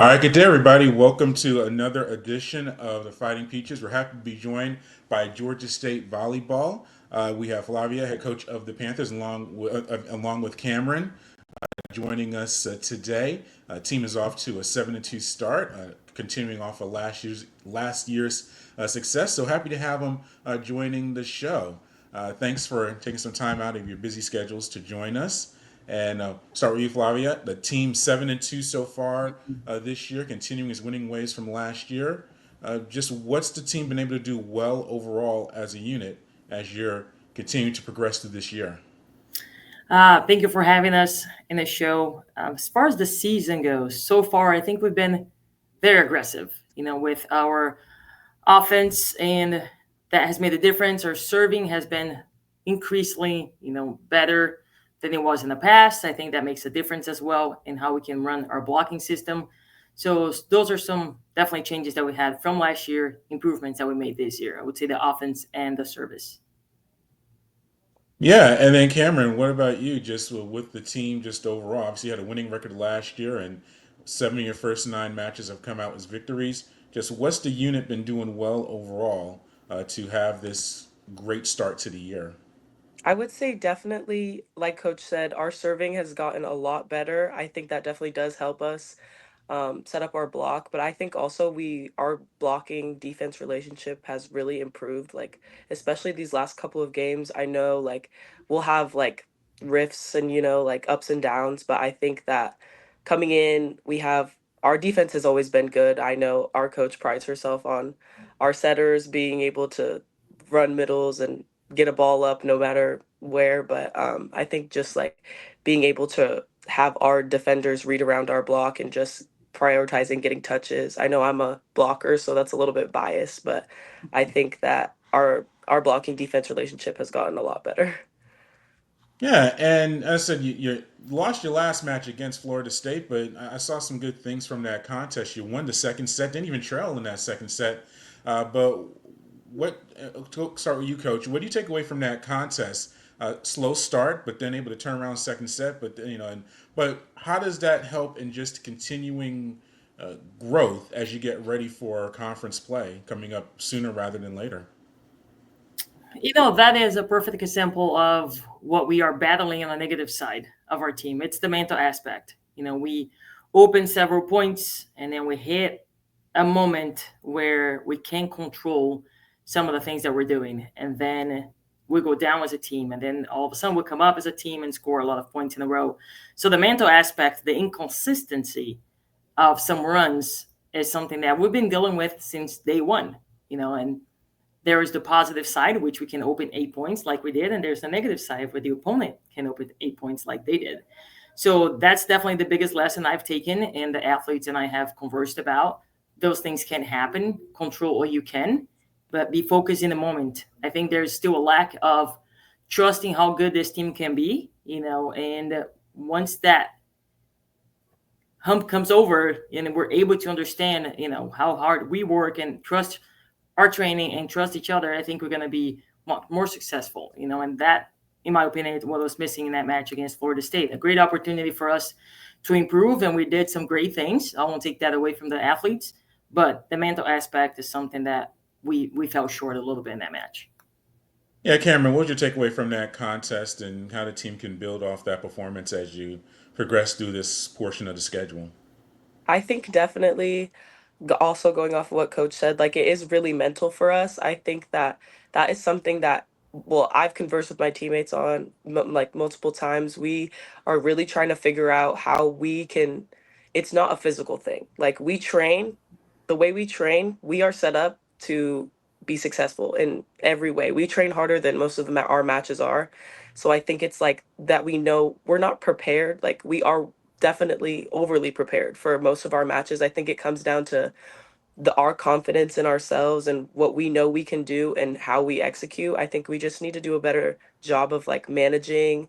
All right, good day, everybody. Welcome to another edition of the Fighting Peaches. We're happy to be joined by Georgia State volleyball. We have Flavia, head coach of the Panthers, along with Kamryn, joining us today. Team is off to a 7-2 start, continuing off of last year's success. So happy to have them joining the show. Thanks for taking some time out of your busy schedules to join us. And start with you, Flavia. The team 7-2 so far this year, continuing its winning ways from last year. Just what's the team been able to do well overall as a unit as you're continuing to progress through this year? Thank you for having us in the show. As far as the season goes, so far, I think we've been very aggressive, with our offense, and that has made a difference. Our serving has been increasingly, better than it was in the past. I think that makes a difference as well in how we can run our blocking system. So those are some definitely changes that we had from last year, improvements that we made this year. I would say the offense and the service. Yeah, and then Cameron, what about you? Just with the team, just overall. Obviously, you had a winning record last year, and 7 of your first 9 matches have come out as victories. Just what's the unit been doing well overall to have this great start to the year? I would say definitely, like Coach said, our serving has gotten a lot better. I think that definitely does help us set up our block. But I think also our blocking defense relationship has really improved. Like especially these last couple of games, I know like we'll have like rifts and like ups and downs. But I think that coming in, we have our defense has always been good. I know our coach prides herself on our setters being able to run middles and get a ball up no matter where. But I think just like being able to have our defenders read around our block and just prioritizing getting touches. I know I'm a blocker, so that's a little bit biased, but I think that our blocking defense relationship has gotten a lot better. Yeah, and as I said, you lost your last match against Florida State, but I saw some good things from that contest. You won the second set, didn't even trail in that second set. But to start with you, Coach. What do you take away from that contest? Slow start, but then able to turn around second set. But how does that help in just continuing growth as you get ready for conference play coming up sooner rather than later? That is a perfect example of what we are battling on the negative side of our team. It's the mental aspect. We open several points and then we hit a moment where we can't control some of the things that we're doing. And then we go down as a team. And then all of a sudden we come up as a team and score a lot of points in a row. So the mental aspect, the inconsistency of some runs is something that we've been dealing with since day one, and there is the positive side, which we can open 8 points like we did, and there's the negative side where the opponent can open 8 points like they did. So that's definitely the biggest lesson I've taken, and the athletes and I have conversed about. Those things can happen, control all you can, but be focused in the moment. I think there's still a lack of trusting how good this team can be, and once that hump comes over and we're able to understand, how hard we work and trust our training and trust each other, I think we're going to be more successful, and that, in my opinion, is what was missing in that match against Florida State. A great opportunity for us to improve, and we did some great things. I won't take that away from the athletes, but the mental aspect is something that we fell short a little bit in that match. Yeah, Cameron, what would you take away from that contest and how the team can build off that performance as you progress through this portion of the schedule? I think definitely also going off of what Coach said, like it is really mental for us. I think that that is something that, well, I've conversed with my teammates on like multiple times. We are really trying to figure out how we can. It's not a physical thing. Like we train, the way we train, we are set up to be successful in every way. We train harder than most of our matches are. So I think it's like that we know we're not prepared. Like we are definitely overly prepared for most of our matches. I think it comes down to our confidence in ourselves and what we know we can do and how we execute. I think we just need to do a better job of like managing,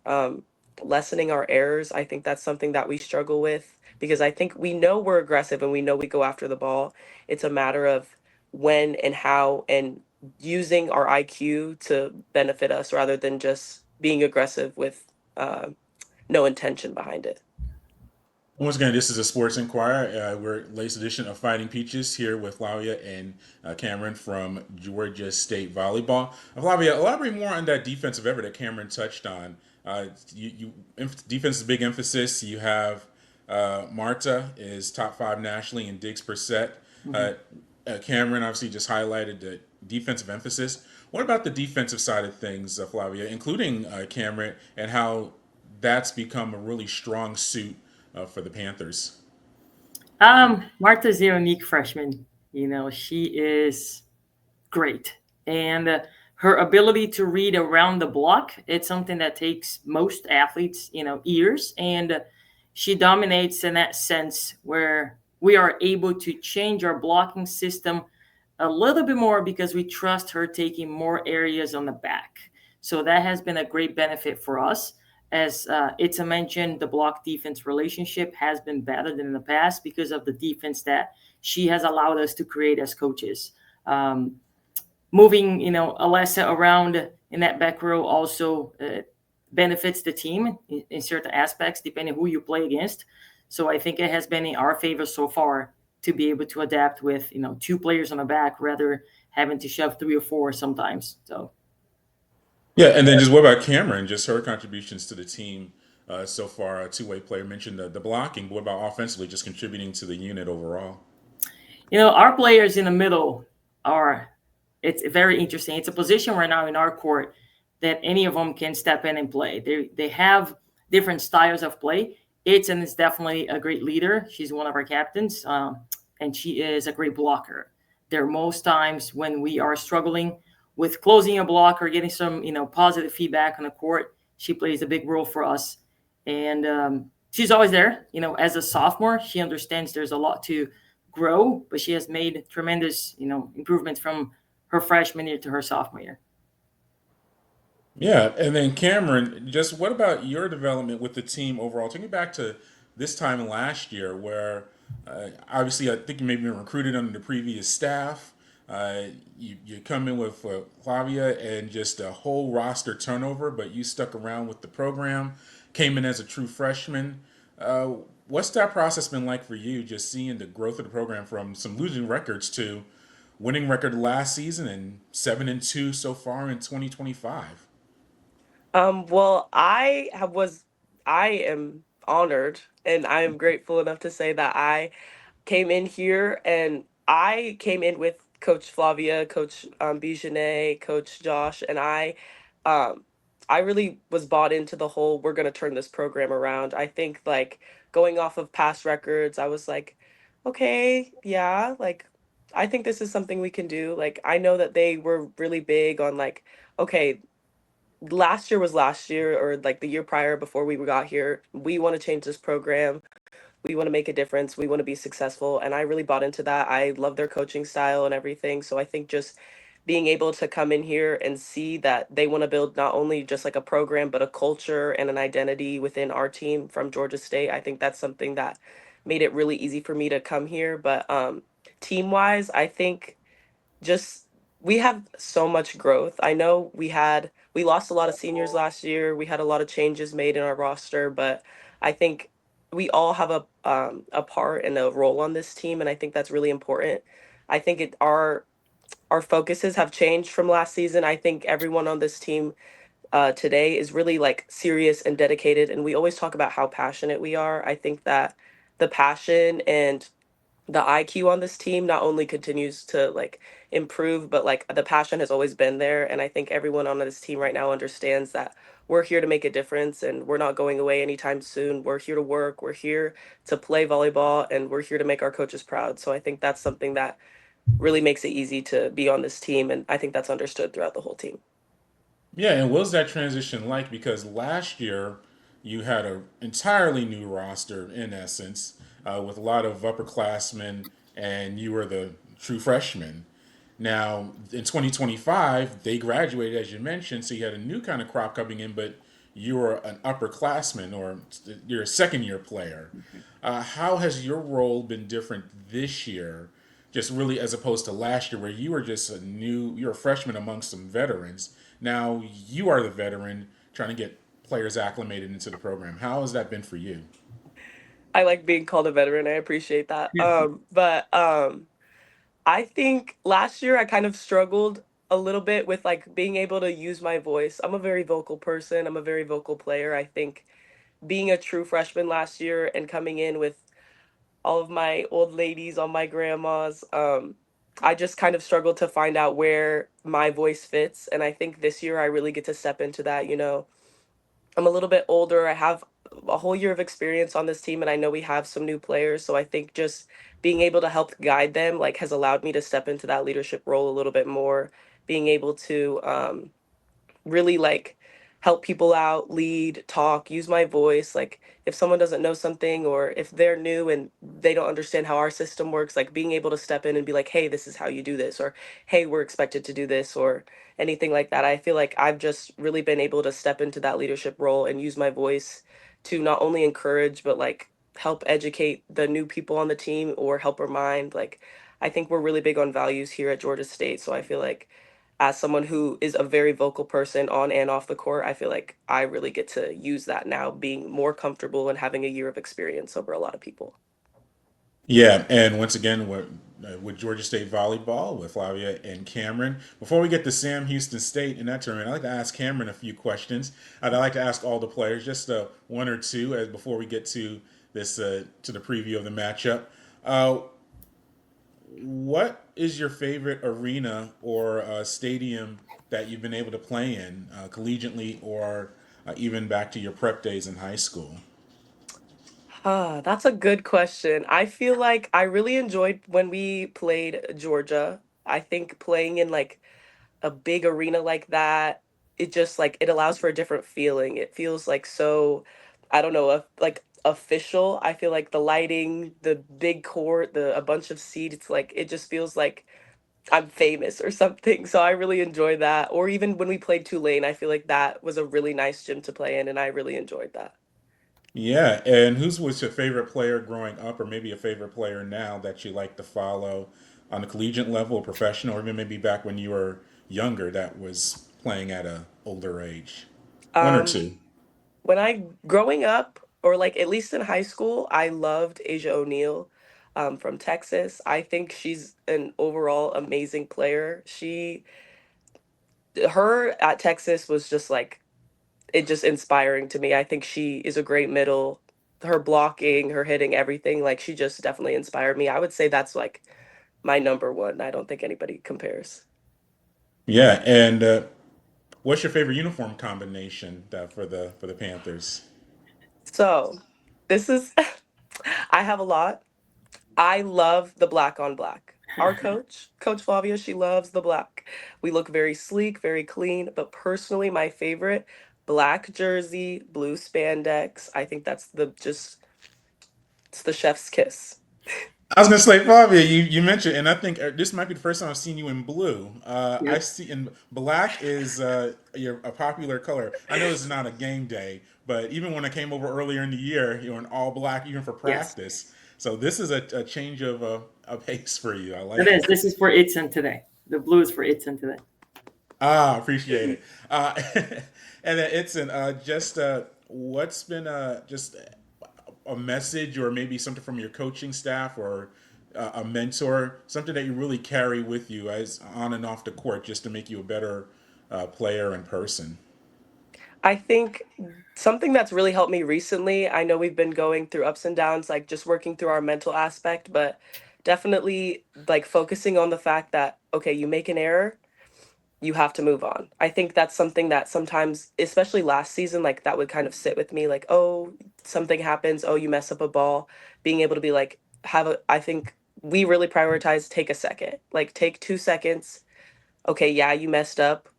um, lessening our errors. I think that's something that we struggle with because I think we know we're aggressive and we know we go after the ball. It's a matter of when and how and using our IQ to benefit us rather than just being aggressive with no intention behind it. Once again, this is a Sports Inquirer. We're latest edition of Fighting Peaches here with Flavia and Kamryn from Georgia State Volleyball. Flavia, elaborate more on that defensive effort that Kamryn touched on. Defense is a big emphasis. You have Marta is top five nationally in digs per set. Mhm. Uh, Kamryn obviously just highlighted the defensive emphasis. What about the defensive side of things, Flavia, including Kamryn, and how that's become a really strong suit for the Panthers? Marta's a unique freshman. She is great. And her ability to read around the block, it's something that takes most athletes, years. And she dominates in that sense where we are able to change our blocking system a little bit more because we trust her taking more areas on the back. So that has been a great benefit for us. As Itza mentioned, the block defense relationship has been better than in the past because of the defense that she has allowed us to create as coaches. Um, Moving, Alessa around in that back row also benefits the team in certain aspects, depending who you play against. So I think it has been in our favor so far to be able to adapt with, two players on the back rather having to shove three or four sometimes. So Yeah, and then just what about Cameron? Just her contributions to the team so far. A two-way player mentioned the blocking, but what about offensively, just contributing to the unit overall? Our players in the middle are, it's very interesting. It's a position right now in our court that any of them can step in and play. They have different styles of play. Itzen is definitely a great leader. She's one of our captains, and she is a great blocker. There are most times when we are struggling with closing a block or getting some, positive feedback on the court. She plays a big role for us, and she's always there. As a sophomore, she understands there's a lot to grow, but she has made tremendous, improvements from her freshman year to her sophomore year. Yeah, and then Cameron, just what about your development with the team overall? Take me back to this time last year, where obviously I think you maybe been recruited under the previous staff. You come in with Flavia and just a whole roster turnover, but you stuck around with the program, came in as a true freshman. Uh, what's that process been like for you? Just seeing the growth of the program from some losing records to winning record last season and 7-2 so far in 2025. Well, I am honored and I am grateful enough to say that I came in here and I came in with Coach Flavia, Coach Bijanet, Coach Josh, and um, I really was bought into the whole we're gonna turn this program around. I think like going off of past records, I was like, okay, yeah, like I think this is something we can do. Like I know that they were really big on like, okay, last year was last year or like the year prior before we got here. We want to change this program. We want to make a difference. We want to be successful. And I really bought into that. I love their coaching style and everything. So I think just being able to come in here and see that they want to build not only just like a program, but a culture and an identity within our team from Georgia State, I think that's something that made it really easy for me to come here. But team wise, I think just we have so much growth. I know we lost a lot of seniors last year. We had a lot of changes made in our roster, but I think we all have a part and a role on this team, and I think that's really important. I think our focuses have changed from last season. I think everyone on this team today is really like serious and dedicated, and we always talk about how passionate we are. I think that the passion and the IQ on this team not only continues to like improve, but like the passion has always been there. And I think everyone on this team right now understands that we're here to make a difference and we're not going away anytime soon. We're here to work, we're here to play volleyball, and we're here to make our coaches proud. So I think that's something that really makes it easy to be on this team. And I think that's understood throughout the whole team. Yeah, and what was that transition like? Because last year you had an entirely new roster, in essence, with a lot of upperclassmen, and you were the true freshman. Now, in 2025, they graduated, as you mentioned, so you had a new kind of crop coming in, but you were an upperclassman or you're a second year player. How has your role been different this year, just really as opposed to last year, where you were just you're a freshman amongst some veterans? Now you are the veteran trying to get players acclimated into the program. How has that been for you? I like being called a veteran. I appreciate that. But I think last year I kind of struggled a little bit with like being able to use my voice. I'm a very vocal person. I'm a very vocal player. I think being a true freshman last year and coming in with all of my old ladies, all my grandmas, I just kind of struggled to find out where my voice fits. And I think this year I really get to step into that, you know. I'm a little bit older. I have a whole year of experience on this team, and I know we have some new players. So I think just being able to help guide them like has allowed me to step into that leadership role a little bit more, being able to really like help people out, lead, talk, use my voice. Like if someone doesn't know something or if they're new and they don't understand how our system works, like being able to step in and be like, hey, this is how you do this, or hey, we're expected to do this, or anything like that. I feel like I've just really been able to step into that leadership role and use my voice to not only encourage, but like help educate the new people on the team or help remind. Like, I think we're really big on values here at Georgia State. So I feel like as someone who is a very vocal person on and off the court, I feel like I really get to use that now, being more comfortable and having a year of experience over a lot of people. Yeah, and once again, with Georgia State volleyball with Flavia and Kamryn. Before we get to Sam Houston State in that tournament, I'd like to ask Kamryn a few questions. I'd like to ask all the players just one or two as before we get to this to the preview of the matchup. Uh, what is your favorite arena or stadium that you've been able to play in collegiately or even back to your prep days in high school? That's a good question. I feel like I really enjoyed when we played Georgia. I think playing in like a big arena like that, it just like it allows for a different feeling. It feels like so, I don't know, like official. I feel like the lighting, the big court, the a bunch of seats, like it just feels like I'm famous or something. So I really enjoy that. Or even when we played Tulane, I feel like that was a really nice gym to play in, and I really enjoyed that. Yeah, and who's was your favorite player growing up, or maybe a favorite player now that you like to follow on the collegiate level, or professional, or even maybe back when you were younger that was playing at a older age? One or Um, two. when I growing up, or like at least in high school, I loved Asia O'Neal from Texas. I think she's an overall amazing player. Her at Texas was just like it just inspiring to me. I think she is a great middle. Her blocking, her hitting, everything, like she just definitely inspired me. I would say that's like my number one. I don't think anybody compares. Yeah, and what's your favorite uniform combination for the Panthers? So, this is I have a lot. I love the black on black. Our coach, Coach Flavia, she loves the black. We look very sleek, very clean, but personally my favorite black jersey, blue spandex. I think that's the just it's the chef's kiss. I was gonna say, Flavia, you mentioned, and I think this might be the first time I've seen you in blue. I Yep. see, in black is a popular color. I know this is not a game day, but even when I came over earlier in the year, you were in all black, even for Yes, practice. So this is a change of a pace for you. I it like is. it. This is for Itzen today. The blue is for Itzen today. Ah, appreciate it. And then it's an just what's been just a message or maybe something from your coaching staff or a mentor, something that you really carry with you as on and off the court, just to make you a better player and person. I think something that's really helped me recently, I know we've been going through ups and downs, like just working through our mental aspect, but definitely like focusing on the fact that, okay, you make an error, you have to move on. I think that's something that sometimes, especially last season, like that would kind of sit with me like, oh, something happens, oh, you mess up a ball. Being able to be like, I think we really prioritize take a second, like take 2 seconds. Okay, yeah, you messed up,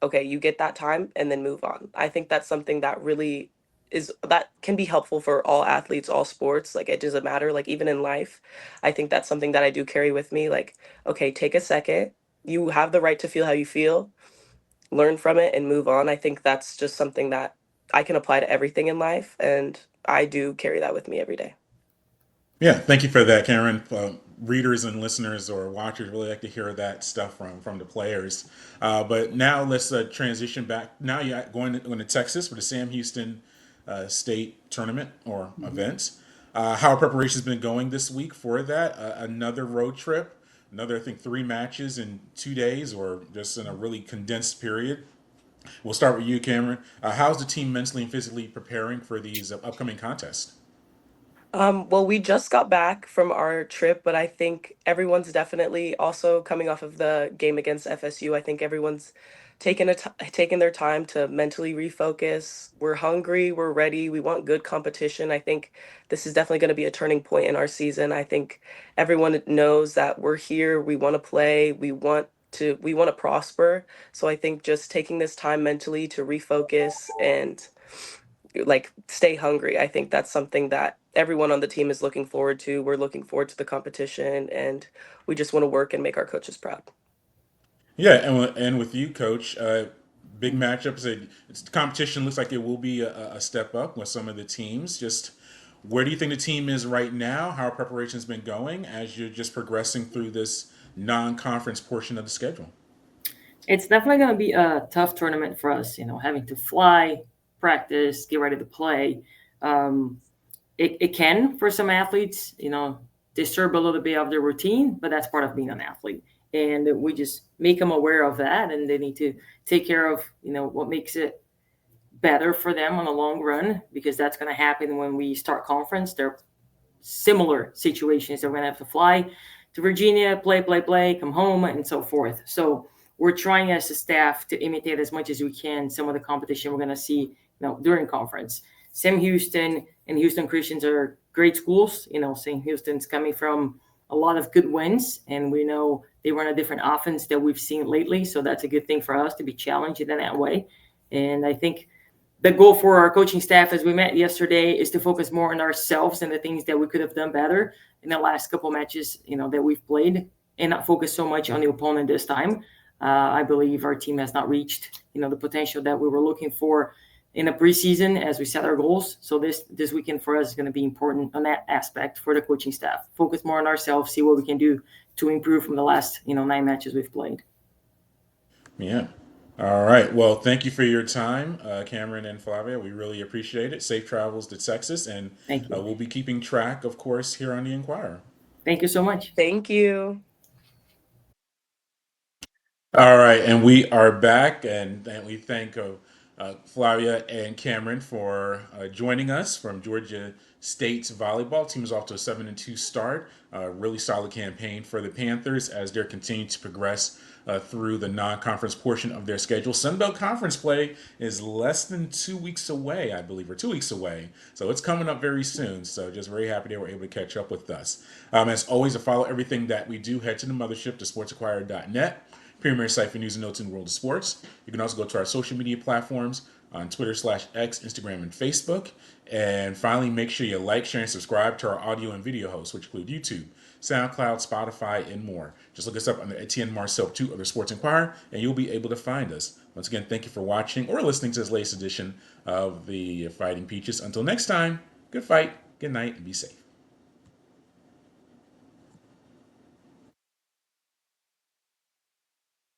okay, you get that time and then move on. I think that's something that really is that can be helpful for all athletes, all sports. Like it doesn't matter, like even in life. I think that's something that I do carry with me. Like, okay, take a second. You have the right to feel how you feel, learn from it and move on. I think that's just something that I can apply to everything in life. And I do carry that with me every day. Yeah, thank you for that, Karen. Readers and listeners or watchers really like to hear that stuff from the players. But now let's transition back. Now you're going to Texas for the Sam Houston State tournament or Mhm. event. How our preparation's been going this week for that? Another road trip, another I think 3 matches in 2 days, or just in a really condensed period. We'll start with you, Cameron. How's the team mentally and physically preparing for these upcoming contests? Well, we just got back from our trip, but I think everyone's definitely also coming off of the game against FSU. I think everyone's taken their time to mentally refocus. We're hungry, we're ready, we want good competition. I think this is definitely going to be a turning point in our season. I think everyone knows that we're here, we want to play, we want to prosper. So I think just taking this time mentally to refocus and like stay hungry. I think that's something that everyone on the team is looking forward to. We're looking forward to the competition and we just want to work and make our coaches proud. Yeah, and with you, Coach, big matchups. The competition looks like it will be a step up with some of the teams. Just where do you think the team is right now? How preparation's been going as you're just progressing through this non-conference portion of the schedule? It's definitely going to be a tough tournament for us, having to fly, practice, get ready to play. Um, it can, for some athletes, disturb a little bit of their routine, but that's part of being an athlete. And we just make them aware of that, and they need to take care of, what makes it better for them on the long run, because that's going to happen when we start conference. They're similar situations. They're going to have to fly to Virginia, play, come home, and so forth. So we're trying as a staff to imitate as much as we can some of the competition we're going to see, during conference. Sam Houston and Houston Christians are great schools. St. Houston's coming from a lot of good wins, and we know they run a different offense that we've seen lately. So that's a good thing for us to be challenged in that way. And I think the goal for our coaching staff as we met yesterday is to focus more on ourselves and the things that we could have done better in the last couple matches, that we've played, and not focus so much on the opponent this time. I believe our team has not reached, the potential that we were looking for in the preseason as we set our goals. So this weekend for us is going to be important on that aspect for the coaching staff. Focus more on ourselves, see what we can do to improve from the last, 9 matches we've played. Yeah. All right. Well, thank you for your time, Cameron and Flavia. We really appreciate it. Safe travels to Texas, and Thank you. we'll be keeping track, of course, here on the Inquirer. Thank you so much. Thank you. All right, and we are back, and we thank Flavia and Cameron for joining us from Georgia State's volleyball team. Is off to a 7-2 start. Really solid campaign for the Panthers as they're continuing to progress through the non-conference portion of their schedule. Sunbelt Conference play is less than 2 weeks away, I believe, or 2 weeks away. So it's coming up very soon. So just very happy they were able to catch up with us. As always, to follow everything that we do, head to the mothership to sportsinquirer.net. Premier site for news and notes in the world of sports. You can also go to our social media platforms on Twitter/X, Instagram, and Facebook. And finally, make sure you like, share, and subscribe to our audio and video hosts, which include YouTube, SoundCloud, Spotify, and more. Just look us up on the Etienne Marcel 2 of the Sports Inquirer, and you'll be able to find us. Once again, thank you for watching or listening to this latest edition of the Fighting Peaches. Until next time, good fight, good night, and be safe.